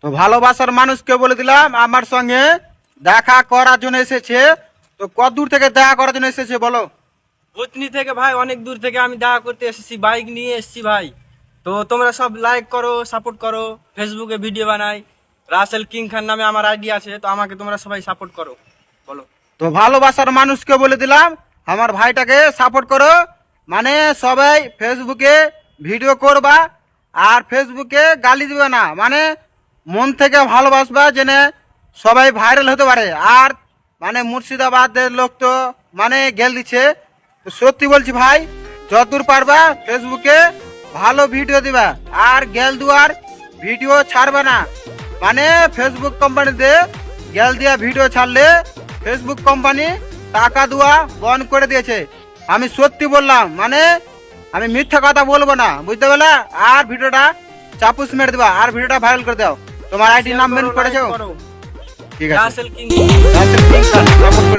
তো ভালোবাসার মানুষকে বলে দিলাম আমার সঙ্গে দেখা করার জন্য এসেছে। তো কত দূর থেকে দেখা করার জন্য এসেছে বলো? ভুতনি থেকে ভাই, অনেক দূর থেকে আমি দেখা করতে এসেছি, বাইক নিয়ে এসেছি ভাই। তো তোমরা সব লাইক করো, সাপোর্ট করো। ফেসবুকে ভিডিও বানাই, রাসেল কিং খান নামে আমার আইডি আছে। তো আমাকে তোমরা সবাই সাপোর্ট করো, বলো। তো ভালোবাসার মানুষকে বলে দিলাম আমার ভাইটাকে সাপোর্ট করো। মানে সবাই ফেসবুকে ভিডিও করবা আর ফেসবুকে গালি দিবে না, মানে মন থেকে ভালোবাসবা জেনে সবাই ভাইরাল হতে পারে। আর মানে মুর্শিদাবাদের লোক তো মানে গেল দিচ্ছে। তো সত্যি বলছি ভাই, যতদূর পারবা ফেসবুকে ভালো ভিডিও দিবা আর গেল দুয়ার ভিডিও ছাড়বে না। মানে ফেসবুক কোম্পানিতে গেল দিয়া ভিডিও ছাড়লে ফেসবুক কোম্পানি টাকা দেওয়া বন্ধ করে দিয়েছে। আমি সত্যি বললাম, মানে আমি মিথ্যা কথা বলবো না, বুঝতে পারলে? আর ভিডিওটা চাপুস মেরে দেবা আর ভিডিওটা ভাইরাল করে দাও। তোমার আইডি নাম মেনশন করেছো? করো। ঠিক আছে, রাসেল কিং। রাসেল কিং খান, support করে